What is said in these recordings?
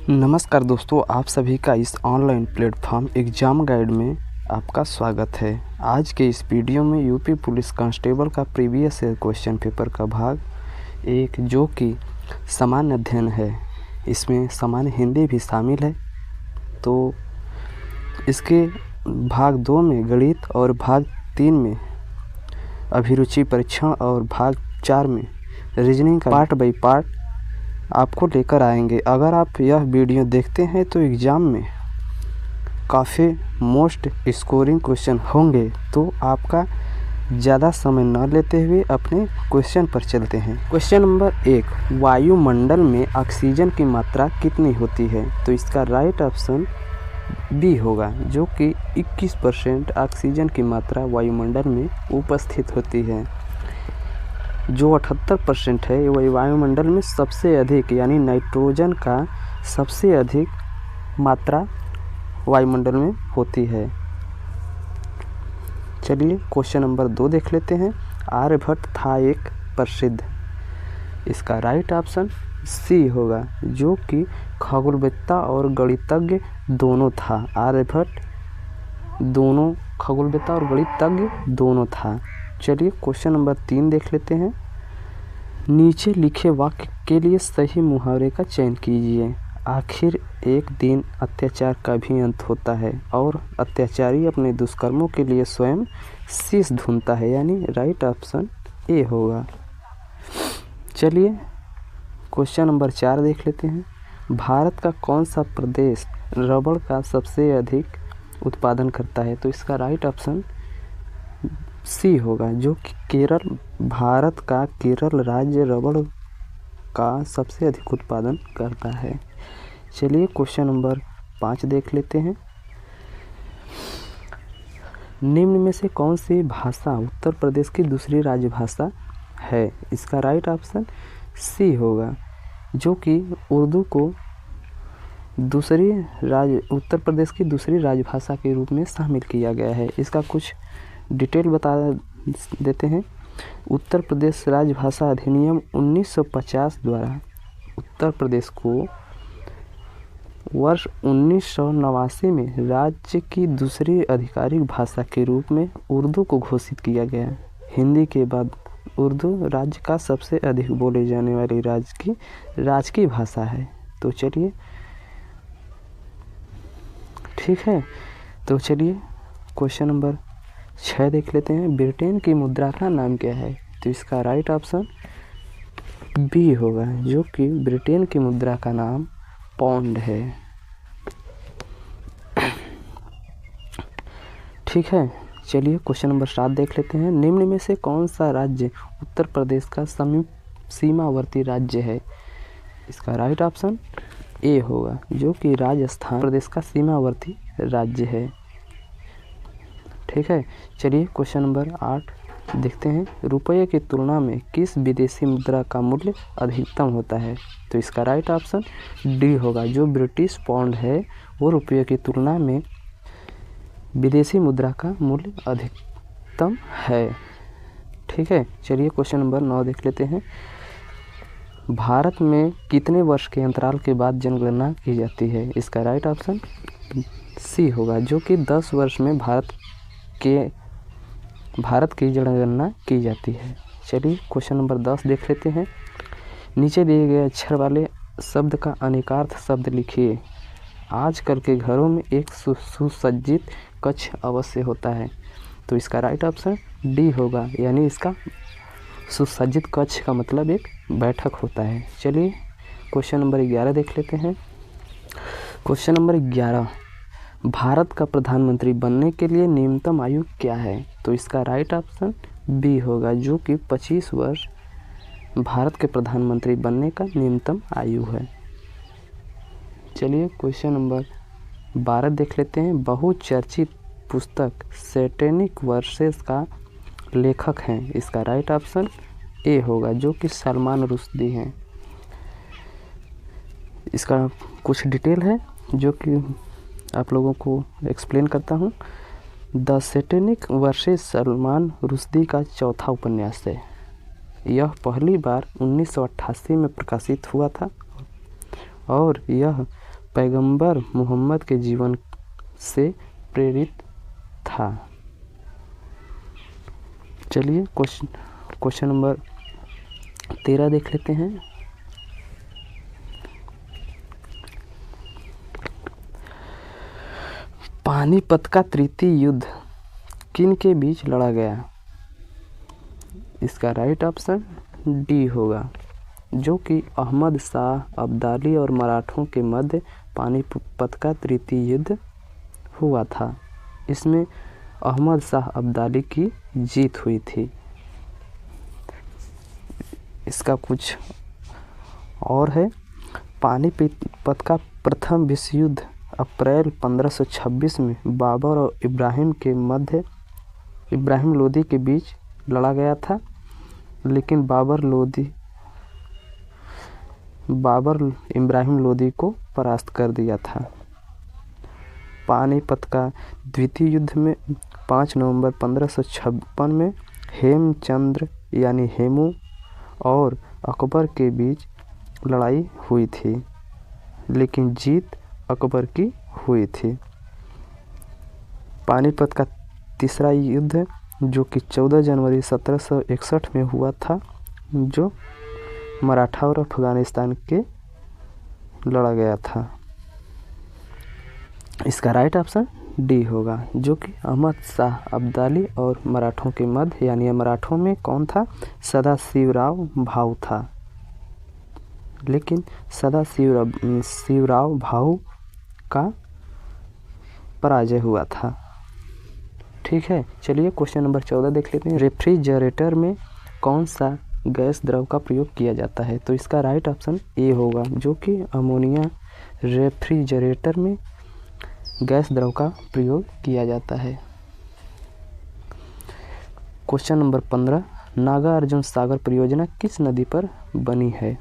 नमस्कार दोस्तों, आप सभी का इस ऑनलाइन प्लेटफॉर्म एग्ज़ाम गाइड में आपका स्वागत है। आज के इस वीडियो में यूपी पुलिस कांस्टेबल का प्रीवियस ईयर क्वेश्चन पेपर का भाग 1 जो कि सामान्य अध्ययन है, इसमें सामान्य हिंदी भी शामिल है। तो इसके भाग 2 में गणित और भाग 3 में अभिरुचि परीक्षण और भाग 4 में रीजनिंग का पार्ट बाई पार्ट आपको लेकर आएंगे। अगर आप यह वीडियो देखते हैं तो एग्ज़ाम में काफ़ी मोस्ट स्कोरिंग क्वेश्चन होंगे, तो आपका ज़्यादा समय न लेते हुए अपने क्वेश्चन पर चलते हैं। क्वेश्चन नंबर 1, वायुमंडल में ऑक्सीजन की मात्रा कितनी होती है? तो इसका राइट ऑप्शन बी होगा, जो कि 21% ऑक्सीजन की मात्रा वायुमंडल में उपस्थित होती है। जो 78% है वही वायुमंडल में सबसे अधिक यानी नाइट्रोजन का सबसे अधिक मात्रा वायुमंडल में होती है। चलिए क्वेश्चन नंबर 2 देख लेते हैं। आर्यभट्ट था एक प्रसिद्ध, इसका राइट ऑप्शन सी होगा, जो कि खगोलवेत्ता और गणितज्ञ दोनों था। आर्यभट्ट दोनों खगोलवेत्ता और गणितज्ञ दोनों था। चलिए क्वेश्चन नंबर 3 देख लेते हैं। नीचे लिखे वाक्य के लिए सही मुहावरे का चयन कीजिए। आखिर एक दिन अत्याचार का भी अंत होता है और अत्याचारी अपने दुष्कर्मों के लिए स्वयं शीश ढूंढता है, यानी राइट ऑप्शन ए होगा। चलिए क्वेश्चन नंबर 4 देख लेते हैं। भारत का कौन सा प्रदेश रबड़ का सबसे अधिक उत्पादन करता है? तो इसका राइट ऑप्शन सी होगा, जो कि केरल। भारत का केरल राज्य रबड़ का सबसे अधिक उत्पादन करता है। चलिए क्वेश्चन नंबर 5 देख लेते हैं। निम्न में से कौन सी भाषा उत्तर प्रदेश की दूसरी राजभाषा है? इसका राइट ऑप्शन सी होगा, जो कि उर्दू को उत्तर प्रदेश की दूसरी राजभाषा के रूप में शामिल किया गया है। इसका कुछ डिटेल बता देते हैं। उत्तर प्रदेश राजभाषा अधिनियम 1950 द्वारा उत्तर प्रदेश को वर्ष 1989 में राज्य की दूसरी आधिकारिक भाषा के रूप में उर्दू को घोषित किया गया। हिंदी के बाद उर्दू राज्य का सबसे अधिक बोले जाने वाली राजकीय भाषा है। तो चलिए ठीक है, तो चलिए क्वेश्चन नंबर 6 देख लेते हैं। ब्रिटेन की मुद्रा का नाम क्या है? तो इसका राइट ऑप्शन बी होगा, जो कि ब्रिटेन की मुद्रा का नाम पाउंड है। ठीक है, चलिए क्वेश्चन नंबर 7 देख लेते हैं। निम्न में से कौन सा राज्य उत्तर प्रदेश का सीमावर्ती राज्य है? इसका राइट ऑप्शन ए होगा, जो कि राजस्थान प्रदेश का सीमावर्ती राज्य है। ठीक है, चलिए क्वेश्चन नंबर 8 देखते हैं। रुपये की तुलना में किस विदेशी मुद्रा का मूल्य अधिकतम होता है? तो इसका राइट ऑप्शन डी होगा, जो ब्रिटिश पाउंड है वो रुपये की तुलना में विदेशी मुद्रा का मूल्य अधिकतम है। ठीक है, चलिए क्वेश्चन नंबर 9 देख लेते हैं। भारत में कितने वर्ष के अंतराल के बाद जनगणना की जाती है? इसका राइट ऑप्शन सी होगा, जो कि 10 वर्ष में भारत की जनगणना की जाती है। चलिए क्वेश्चन नंबर 10 देख लेते हैं। नीचे दिए गए अक्षर वाले शब्द का अनेकार्थ शब्द लिखिए। आजकल के घरों में एक सुसज्जित कक्ष अवश्य होता है। तो इसका राइट ऑप्शन डी होगा, यानी इसका सुसज्जित कक्ष का मतलब एक बैठक होता है। चलिए क्वेश्चन नंबर 11 देख लेते हैं। क्वेश्चन नंबर 11, भारत का प्रधानमंत्री बनने के लिए न्यूनतम आयु क्या है? तो इसका राइट ऑप्शन बी होगा, जो कि 25 वर्ष भारत के प्रधानमंत्री बनने का न्यूनतम आयु है। चलिए क्वेश्चन नंबर 12 देख लेते हैं। बहुचर्चित पुस्तक सैटेनिक वर्सेस का लेखक हैं। इसका राइट ऑप्शन ए होगा, जो कि सलमान रुश्दी हैं। इसका कुछ डिटेल है जो कि आप लोगों को एक्सप्लेन करता हूँ। The satanic versus Salman Rushdie का चौथा उपन्यास है। यह पहली बार 1988 में प्रकाशित हुआ था और यह पैगंबर मोहम्मद के जीवन से प्रेरित था। चलिए क्वेश्चन नंबर 13 देख लेते हैं। पानीपत का तृतीय युद्ध किन के बीच लड़ा गया? इसका राइट ऑप्शन डी होगा, जो कि अहमद शाह अब्दाली और मराठों के मध्य पानीपत का तृतीय युद्ध हुआ था। इसमें अहमद शाह अब्दाली की जीत हुई थी। इसका कुछ और है। पानीपत का प्रथम विश्व युद्ध अप्रैल 1526 में बाबर और इब्राहिम लोदी के बीच लड़ा गया था, लेकिन बाबर इब्राहिम लोदी को परास्त कर दिया था। पानीपत का द्वितीय युद्ध में 5 नवंबर 1556 में हेमचंद्र यानी हेमू और अकबर के बीच लड़ाई हुई थी, लेकिन जीत अकबर की हुई थी। पानीपत का तीसरा युद्ध जो कि 14 जनवरी 1761 में हुआ था, जो मराठा और अफगानिस्तान के लड़ा गया था। इसका राइट ऑप्शन डी होगा, जो कि अहमद शाह अब्दाली और मराठों के मध्य, यानी मराठों में कौन था? सदाशिवराव भाऊ था, लेकिन सदाशिवराव भाऊ का पराजय हुआ था। ठीक है, चलिए क्वेश्चन नंबर 14 देख लेते हैं। रेफ्रिजरेटर में कौन सा गैस द्रव का प्रयोग किया जाता है? तो इसका राइट ऑप्शन ए होगा, जो कि अमोनिया रेफ्रिजरेटर में गैस द्रव का प्रयोग किया जाता है। क्वेश्चन नंबर 15, नागार्जुन सागर परियोजना किस नदी पर बनी है?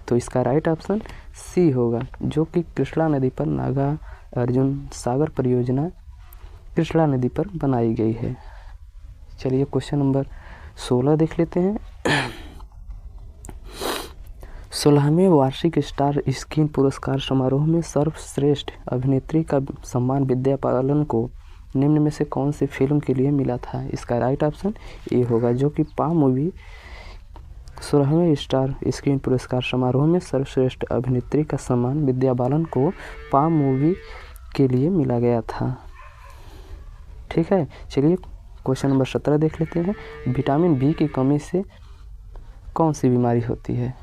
तो इसका राइट ऑप्शन सी होगा, जो कि कृष्णा नदी पर नागार्जुन सागर परियोजना कृष्णा नदी पर बनाई गई है। चलिए क्वेश्चन नंबर 16 देख लेते हैं। 16वें वार्षिक स्टार स्क्रीन पुरस्कार समारोह में सर्वश्रेष्ठ अभिनेत्री का सम्मान विद्या बालन को निम्न में से कौन सी फिल्म के लिए मिला था? इसका राइट ऑप्शन ए होगा, जो कि पा मूवी 16वें स्टार स्क्रीन पुरस्कार समारोह में सर्वश्रेष्ठ अभिनेत्री का सम्मान विद्या बालन को पा मूवी के लिए मिला गया था। ठीक है, चलिए क्वेश्चन नंबर 17 देख लेते हैं। विटामिन बी की कमी से कौन सी बीमारी होती है?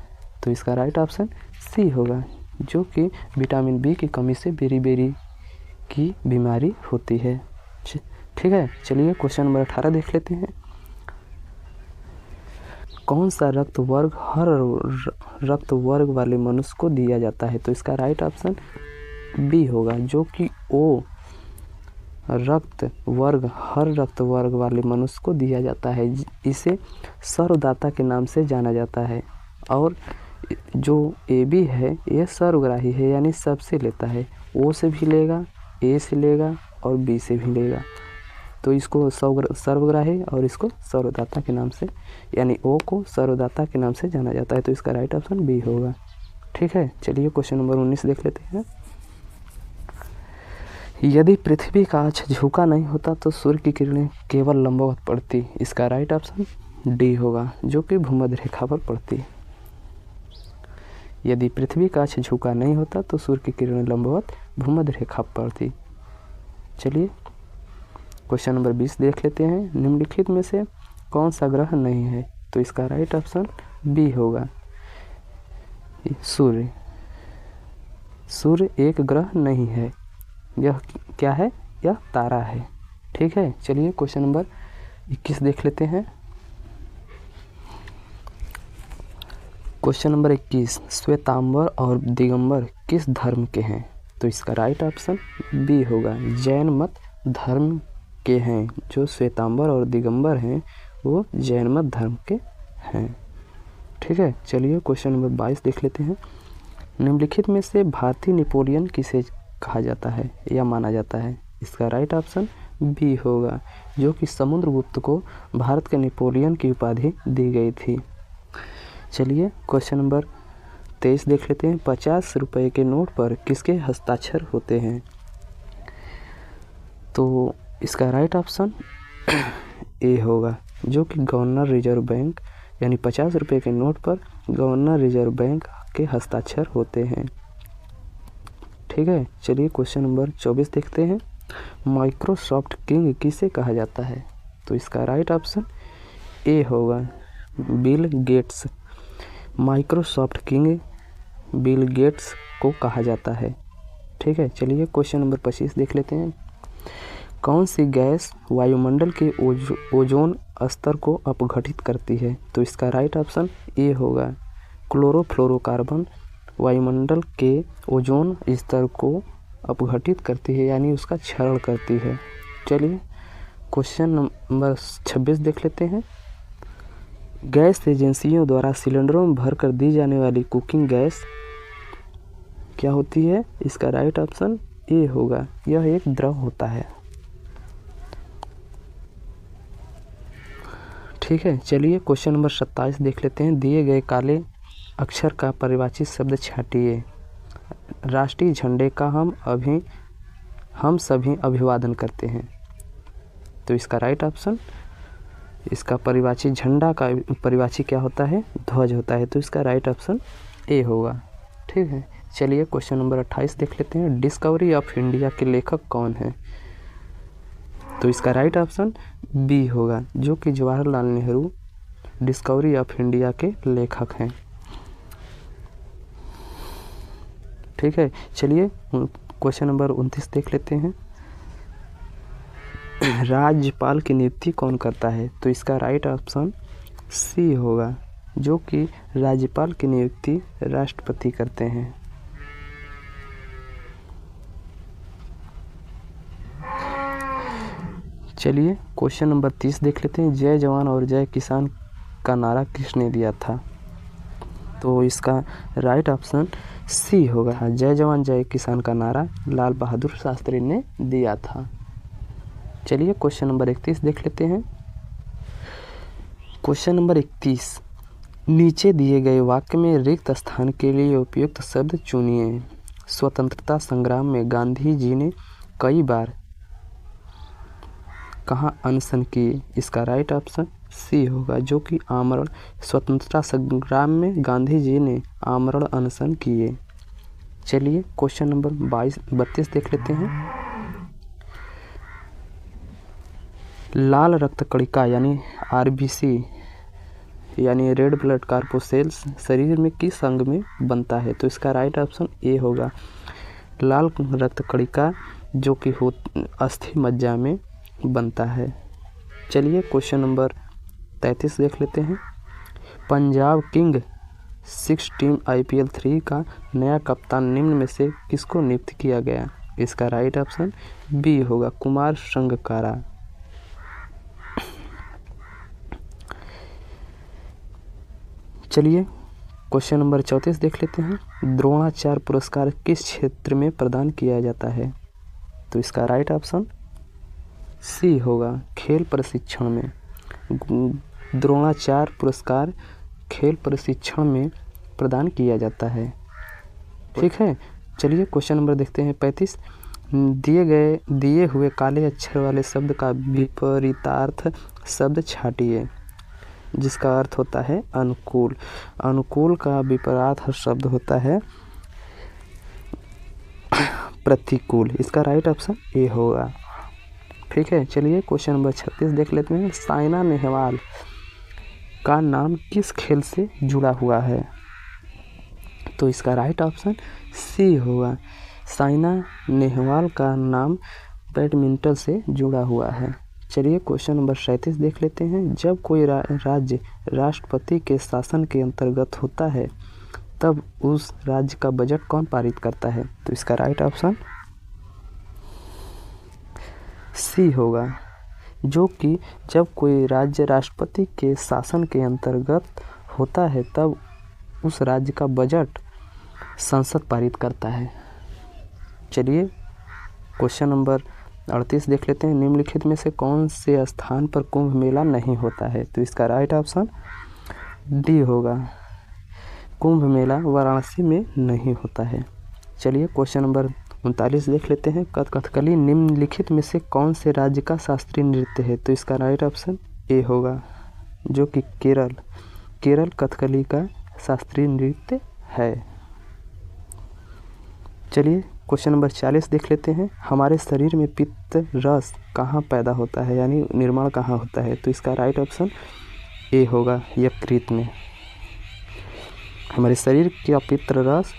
तो इसका राइट ऑप्शन सी होगा, जो कि विटामिन बी की कमी से बेरी की बीमारी होती है। ठीक है, चलिए क्वेश्चन नंबर 18 देख लेते हैं। कौन सा रक्त वर्ग हर रक्त वर्ग वाले मनुष्य को दिया जाता है? तो इसका राइट ऑप्शन बी होगा, जो कि ओ रक्त वर्ग हर रक्त वर्ग वाले मनुष्य को दिया जाता है। इसे सर्वदाता के नाम से जाना जाता है। और जो ए बी है, यह सर्वग्राही है, यानी सबसे लेता है। ओ से भी लेगा, ए से लेगा और बी से भी लेगा। तो इसको सर्वग्राही और इसको सर्वदाता के नाम से, यानी ओ को सर्वदाता के नाम से जाना जाता है। तो इसका राइट ऑप्शन बी होगा। ठीक है, चलिए क्वेश्चन नंबर 19 देख लेते हैं। यदि पृथ्वी का अक्ष झुका नहीं होता तो सूर्य की किरणें केवल लंबवत पड़ती। इसका राइट ऑप्शन डी होगा, जो कि भूमध्य रेखा पर पड़ती। यदि पृथ्वी का अक्ष झुका नहीं होता तो सूर्य की किरणें लंबवत भूमध्य रेखा पर पड़ती। चलिए क्वेश्चन नंबर 20 देख लेते हैं। निम्नलिखित में से कौन सा ग्रह नहीं है? तो इसका राइट ऑप्शन बी होगा, सूर्य। सूर्य एक ग्रह नहीं है। यह क्या है? यह तारा है। ठीक है, चलिए क्वेश्चन नंबर 21 देख लेते हैं। क्वेश्चन नंबर 21, श्वेतांबर और दिगंबर किस धर्म के हैं? तो इसका राइट ऑप्शन बी होगा, जैन मत धर्म के हैं। जो श्वेतांबर और दिगंबर हैं वो जैन मत धर्म के हैं। ठीक है, चलिए क्वेश्चन नंबर 22 देख लेते हैं। निम्नलिखित में से भारतीय नेपोलियन किसे कहा जाता है या माना जाता है? इसका राइट ऑप्शन बी होगा, जो कि समुद्रगुप्त को भारत के नेपोलियन की उपाधि दी गई थी। चलिए क्वेश्चन नंबर 23 देख लेते हैं। 50 रुपये के नोट पर किसके हस्ताक्षर होते हैं? तो इसका राइट ऑप्शन ए होगा, जो कि गवर्नर रिजर्व बैंक, यानी 50 रुपये के नोट पर गवर्नर रिजर्व बैंक के हस्ताक्षर होते हैं। ठीक है, चलिए क्वेश्चन नंबर 24 देखते हैं। माइक्रोसॉफ्ट किंग किसे कहा जाता है? तो इसका राइट ऑप्शन ए होगा, Bill Gates. Microsoft king Bill Gates को कहा जाता है। ठीक है, चलिए क्वेश्चन नंबर 25 देख लेते हैं। कौन सी गैस वायुमंडल के ओजोन स्तर को अपघटित करती है? तो इसका राइट ऑप्शन ए होगा, क्लोरोफ्लोरोकार्बन वायुमंडल के ओजोन स्तर को अपघटित करती है, यानी उसका क्षरण करती है। चलिए क्वेश्चन नंबर 26 देख लेते हैं। गैस एजेंसियों द्वारा सिलेंडरों में भरकर दी जाने वाली कुकिंग गैस क्या होती है? इसका राइट ऑप्शन ए होगा, यह एक द्रव होता है। ठीक है, चलिए क्वेश्चन नंबर 27 देख लेते हैं। दिए गए काले अक्षर का परिभाषित शब्द छांटिए। राष्ट्रीय झंडे का हम सभी अभिवादन करते हैं। तो इसका राइट ऑप्शन, इसका परिभाषित झंडा का परिभाषित क्या होता है? ध्वज होता है। तो इसका राइट ऑप्शन ए होगा। ठीक है, चलिए क्वेश्चन नंबर 28 देख लेते हैं। डिस्कवरी ऑफ इंडिया के लेखक कौन है? तो इसका राइट ऑप्शन बी होगा, जो कि Jawaharlal Nehru discovery of India के लेखक हैं। ठीक है, चलिए क्वेश्चन नंबर 29 देख लेते हैं। राज्यपाल की नियुक्ति कौन करता है? तो इसका राइट ऑप्शन सी होगा, जो कि राज्यपाल की नियुक्ति राष्ट्रपति करते हैं। चलिए क्वेश्चन नंबर 30 देख लेते हैं। जय जवान और जय किसान का नारा किसने दिया था? तो इसका राइट ऑप्शन सी होगा, जय जवान जय किसान का नारा लाल बहादुर शास्त्री ने दिया था। चलिए क्वेश्चन नंबर 31 देख लेते हैं। क्वेश्चन नंबर 31, नीचे दिए गए वाक्य में रिक्त स्थान के लिए उपयुक्त शब्द चुनिए। स्वतंत्रता संग्राम में गांधी जी ने कई बार कहाँ अनशन किए? इसका राइट ऑप्शन सी होगा, जो कि आमरण। स्वतंत्रता संग्राम में गांधी जी ने आमरण अनशन किए। चलिए क्वेश्चन नंबर 32 देख लेते हैं। लाल रक्त कणिका यानी आरबीसी यानी रेड ब्लड कार्पोसेल्स शरीर में किस अंग में बनता है? तो इसका राइट ऑप्शन ए होगा, लाल रक्त कणिका, जो कि अस्थि मज्जा में बनता है। चलिए क्वेश्चन नंबर 33 देख लेते हैं। पंजाब किंग 6 टीम IPL 3 का नया कप्तान निम्न में से किसको नियुक्त किया गया? इसका राइट ऑप्शन बी होगा, कुमार संगकारा। चलिए क्वेश्चन नंबर 34 देख लेते हैं। द्रोणाचार्य पुरस्कार किस क्षेत्र में प्रदान किया जाता है? तो इसका राइट ऑप्शन सी होगा, खेल प्रशिक्षण में। द्रोणाचार्य पुरस्कार खेल प्रशिक्षण में प्रदान किया जाता है। ठीक है, चलिए क्वेश्चन नंबर देखते हैं 35। दिए हुए काले अक्षर वाले शब्द का विपरीतार्थ शब्द छांटिए, जिसका अर्थ होता है अनुकूल। अनुकूल का विपरीत शब्द होता है प्रतिकूल। इसका राइट ऑप्शन ए होगा। ठीक है, चलिए क्वेश्चन नंबर 36 देख लेते हैं। साइना नेहवाल का नाम किस खेल से जुड़ा हुआ है? तो इसका राइट ऑप्शन सी होगा, साइना नेहवाल का नाम बैडमिंटन से जुड़ा हुआ है। चलिए क्वेश्चन नंबर 37 देख लेते हैं। जब कोई राज्य राष्ट्रपति के शासन के अंतर्गत होता है, तब उस राज्य का बजट कौन पारित करता है? तो इसका राइट ऑप्शन सी होगा, जो कि जब कोई राज्य राष्ट्रपति के शासन के अंतर्गत होता है, तब उस राज्य का बजट संसद पारित करता है। चलिए क्वेश्चन नंबर 38 देख लेते हैं। निम्नलिखित में से कौन से स्थान पर कुंभ मेला नहीं होता है? तो इसका राइट ऑप्शन डी होगा, कुंभ मेला वाराणसी में नहीं होता है। चलिए क्वेश्चन नंबर 39 देख लेते हैं। कथकली निम्नलिखित में से कौन से राज्य का शास्त्रीय नृत्य है? तो इसका राइट ऑप्शन ए होगा, जो कि केरल कथकली का शास्त्रीय नृत्य है। चलिए क्वेश्चन नंबर 40 देख लेते हैं। हमारे शरीर में पित्त रस कहाँ पैदा होता है, यानी निर्माण कहाँ होता है? तो इसका राइट ऑप्शन ए होगा, यकृत में। हमारे शरीर का पित्त रस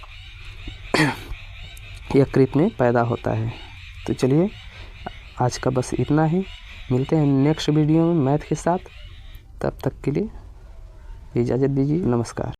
यकृत में पैदा होता है। तो चलिए आज का बस इतना ही, मिलते हैं नेक्स्ट वीडियो में मैथ के साथ। तब तक के लिए इजाज़त दीजिए, नमस्कार।